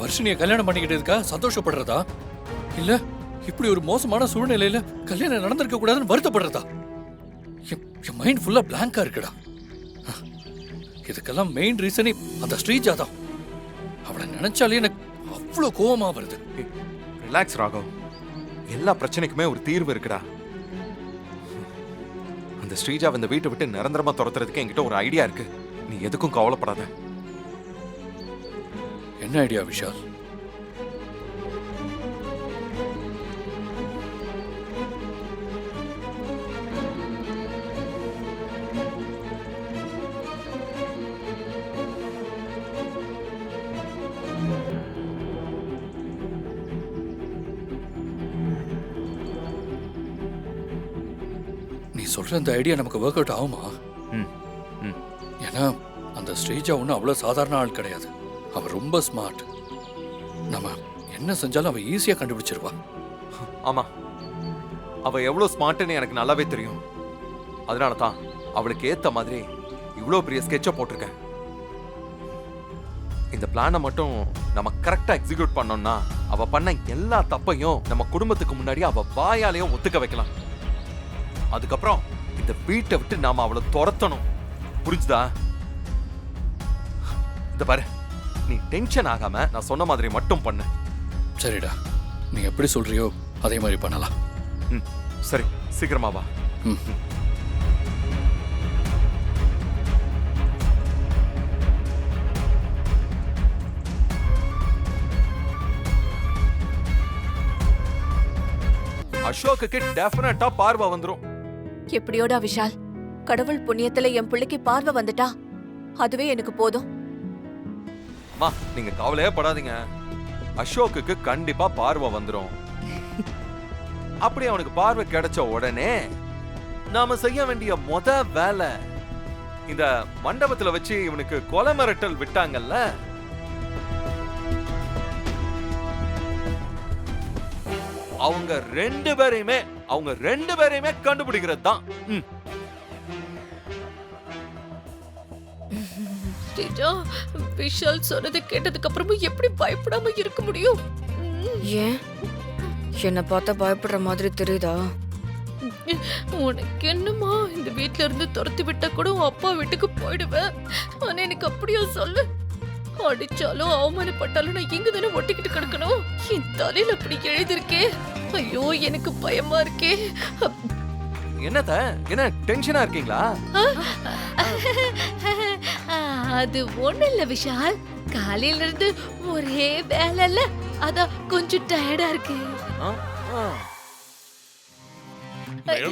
வர்ஷினியை கல்யாணம் பண்ணிக்கிட்டதுக்கா சந்தோஷப்படுறதா இல்ல இப்படி ஒரு மோசமான சூழ்நிலையில கல்யாணம் நடந்திருக்க கூடாதுன்னு வருத்தப்படுறதா? என் மைண்ட் ஃபுல்லா பிளாங்கா இருக்குடா. இதுக்கெல்லாம் மெயின் ரீசனே அந்த ஸ்ரீஜா தான். அவளை நினைச்சாலே எனக்கு அவ்வளவு கோவமா வருது. ரிலாக்ஸ் ராகவ், எல்லா பிரச்சனைக்குமே ஒரு தீர்வு இருக்குடா. அந்த ஸ்ரீஜா இந்த வீட்டை விட்டு நிரந்தரமா துரத்துறதுக்கு என்கிட்ட ஒரு ஐடியா இருக்கு. நீ எதுக்கும் கவலைப்படாத. என்ன ஐடியா விஷால்? நீ சொல்ற அந்த ஐடியா நமக்கு ஒர்க் அவுட் ஆகுமா? ஏன்னா அந்த ஸ்ரீஜா ஒன்றும் அவ்வளோ சாதாரண ஆள் கிடையாது. அவ ரொம்ப ஸ்மார்ட். நம்ம என்ன செஞ்சாலும் அவ ஈஸியா கண்டுபிடிச்சிருவா. ஆமா, அவ எவ்வளவு ஸ்மார்ட்னு எனக்கு நல்லாவே தெரியும். அதனால தான் அவளுக்கு ஏத்த மாதிரி இவ்வளோ பெரிய ஸ்கெட்சை போட்டிருக்கேன். இந்த பிளானை மட்டும் நம்ம கரெக்டா எக்ஸிக்யூட் பண்ணோம்னா அவ பண்ண எல்லா தப்பையும் நம்ம குடும்பத்துக்கு முன்னாடி அவ வாயாலையும் ஒத்துக்க வைக்கலாம். அதுக்கப்புறம் இந்த வீட்டை விட்டு நாம அவளை துரத்தணும். புரிஞ்சுதா? இந்த பாரு, நீ டென்ஷன் ஆகாம நான் சொன்ன மாதிரி மட்டும் பண்ணு. சரிடா, நீ எப்படி சொல்றியோ அதே மாதிரி பண்ணலாம். சரி, சீக்கிரமா வா. அசோக்குக்கு டெஃபினட்டா பார்வை வந்துரும். எப்படியோடா விஷால், கடவுள் புண்ணியத்துல என் பிள்ளைக்கு பார்வை வந்துட்டா அதுவே எனக்கு போதும். அம்மா, நீங்க கவலையே படாதீங்க. அசோக்குக்கு கண்டிப்பா பார்வை வந்துரும். அப்படி அவனுக்கு பார்வை கிடைச்ச உடனே நாம செய்ய வேண்டிய வேலை, இந்த மண்டபத்துல வச்சு இவனுக்கு கொலை மிரட்டல் விட்டாங்கல்ல, அவங்க ரெண்டு பேரையுமே கண்டுபிடிக்கிறது தான். விஷால் சொன்னதை கேட்டதுக்கு அப்புறமும் எப்படி பயப்படாம இருக்க முடியும்? ஏன் என்ன பார்த்தா பயப்படுற மாதிரி தெரியுதா? உனக்கு என்னமா, இந்த வீட்ல இருந்து துரத்தி விட்டா கூட உன் அப்பா வீட்டுக்கு போயிடுவேன். ஆனா எனக்கு அப்படியே சொல்லு. அடிச்சாலும் அவமானப்பட்டாலும் நான் இங்க தானே ஒட்டிக்கிட்டு கிடக்கணும். என் தலையில அப்படி எழுதிருக்கே. ஐயோ, எனக்கு பயமா இருக்கே. என்னத, என்ன டென்ஷனா இருக்கீங்களா? அது ஒண்ணு இல்ல விஷால், காலையில இருந்து ஒரே வேலை இல்ல, அதான் கொஞ்சம் டயர்டா இருக்கு.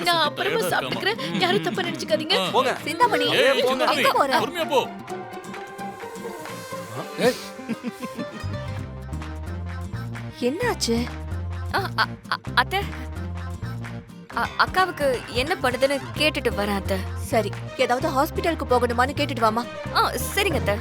நான் அப்புறமா சாப்பிட்டுக்கிறேன், யாரும் தப்பா நினைச்சுக்காதீங்க. சிந்தாமணி, எங்க போற? பொறுமையா போ. என்னாச்சு? அத்தை, அக்காவுக்கு என்ன பண்ணுதுன்னு கேட்டுட்டு வரேன் அத்தை. சரி, ஏதாவது ஹாஸ்பிட்டலுக்கு போகணுமான்னு கேட்டுட்டு வாமா. சரிங்க அத்தை.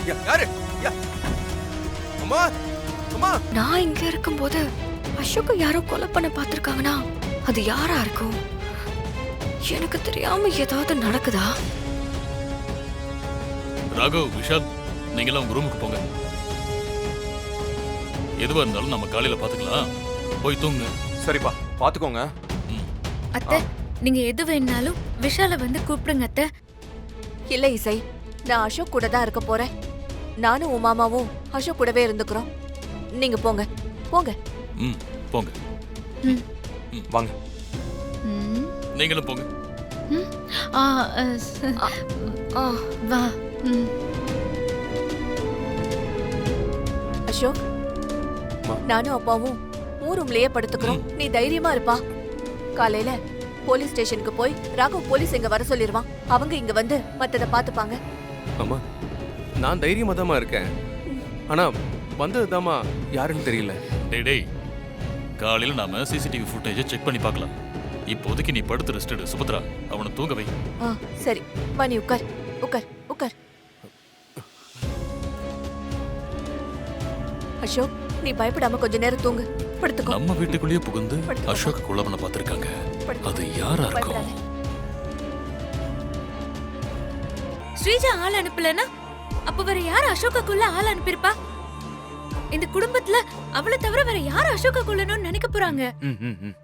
யாரு அம்மா அம்மா நான் இங்க இருக்கும்போது அசோக் யாரோ கொலை பண்ண பார்த்திருக்காங்கன்னா அது யாரா இருக்கும்? எனக்கு தெரியாம ஏதாவது நடக்குதா? ராகவ், விஷால், நீங்களாம் உங்க ரூமுக்கு போங்க. எதுவா இருந்தாலும் நம்ம காலையில பாத்துக்கலாம். போய் தூங்க. சரிப்பா, பாத்துக்கோங்க. அத்தை, நீங்க எது வேணாலும் விஷால வந்து கூப்பிடுங்க அத்தை. இல்ல இசை, நான் அசோக் கூட தான் இருக்க போறேன். நானும் உன் மாமாவும் அசோக் கூடவே இருந்துக்கிறோம். நீங்க போங்க போங்க. ம், போங்க. வாங்க. ம். நீங்களும் போங்க. ஆ, ச- ஆ, வா. ம். அசோக், அம்மா. நானும் அப்பாவும் உன் ரூம்லயே படுத்துக்கிறோம். நீ தைரியமா இருப்பா. காலையில போலீஸ் ஸ்டேஷனுக்கு போய் ராகவ் போலீஸ் இங்க வர சொல்லிருவான். அவங்க இங்க வந்து மத்தத பாத்துப்பாங்க. அம்மா, நான் தைரியமா தாம்மா இருக்கேன். ஆனா வந்ததுதாம்மா யாருன்னு தெரியல. டேய், காலையில நாம சிசிடிவி ஃபுட்டேஜை செக் பண்ணி பார்க்கலாம். இப்போதைக்கு நீ படுத்து ரெஸ்ட் எடு. சுபத்ரா, அவனை தூங்க வை. சரி, வா, நீ உட்கார் உட்கார் உட்கார். அசோக், நீ பயப்படாம கொஞ்ச நேரம் தூங்கு. படுத்துக்கோ. நம்ம வீட்டுக்குள்ளேயே புகுந்து படுத்துக்கோ. அசோக் கொலை பண்ண பார்த்திருக்காங்க. படுத்துக்கோ. அது யாரா இருக்கும்? பயப்படாத. ஸ்ரீஜா ஆள் அனுப்பலனா அப்ப வேற யார் அசோகாக்குள்ள ஆள் அனுப்பியிருப்பா? இந்த குடும்பத்துல அவளை தவிர வேற யார் அசோகா கொல்லணும்னு நினைக்க போறாங்க? ம், ம், ம்.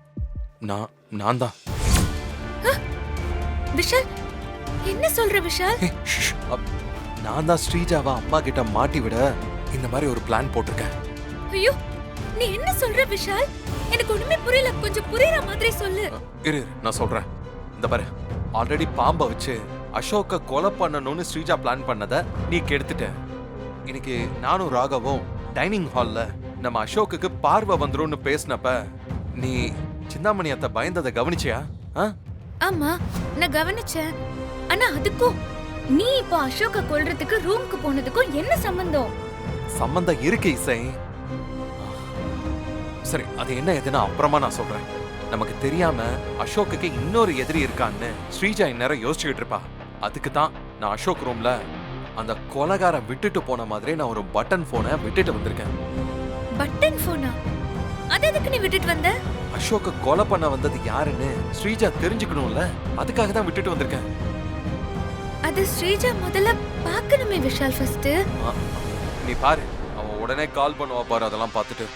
நான் தான். விஷால், என்ன சொல்ற விஷால்? நான் தான் ஸ்ரீஜாவா அம்மா கிட்ட மாட்டி விட இந்த மாதிரி ஒரு பிளான் போட்டிருக்கேன். ஐயோ, நீ என்ன சொல்ற விஷால்? எனக்கு ஒண்ணுமே புரியல. கொஞ்சம் புரியற மாதிரி சொல்லு. இரு, நான் சொல்றேன். இந்த பாரு, ஆல்ரெடி பாம்பை வச்சு அசோக்க கொலை பண்ணணும்னு ஸ்ரீஜா பிளான் பண்ணத நீ கெடுத்துட்ட. இன்னைக்கு நானும் ராகவும் டைனிங் ஹால்ல நம்ம அசோக்குக்கு பார்வை வந்துரும்னு பேசினப்ப நீ சிந்தாமணி அத்தை பயந்ததை கவனிச்சியா? ஆமா, நான் கவனிச்சேன். ஆனா அதுக்கும் நீ இப்போ அசோகா கொல்றதுக்கு ரூமுக்கு போனதுக்கும் என்ன சம்பந்தம்? சம்பந்தம் இருக்கு இசை. சரி, அது என்ன எதுனா அப்புறமா நான் சொல்றேன். நமக்கு தெரியாம அசோக்குக்கு இன்னொரு எதிரி இருக்கான்னு ஸ்ரீஜா இந்நேரம் யோசிச்சுக்கிட்டு இருப்பா. அதுக்கு தான் நான் அசோக் ரூம்ல அந்த கொலைகாரன் விட்டுட்டு போன மாதிரி நான் ஒரு பட்டன் போனை விட்டுட்டு வந்திருக்கேன். பட்டன் போனா? அது எதுக்கு நீ விட்டுட்டு வந்த? அசோக்க கொலை பண்ண வந்தது யாருன்னு ஸ்ரீஜா தெரிஞ்சுக்கணும்ல, அதுக்காக தான் விட்டுட்டு வந்திருக்கேன். அது ஸ்ரீஜா முதல்ல பார்க்கணுமே விஷால் ஃபர்ஸ்ட். நீ பாரு, அவன் உடனே கால் பண்ணுவா பாரு, அதெல்லாம் பார்த்துட்டு.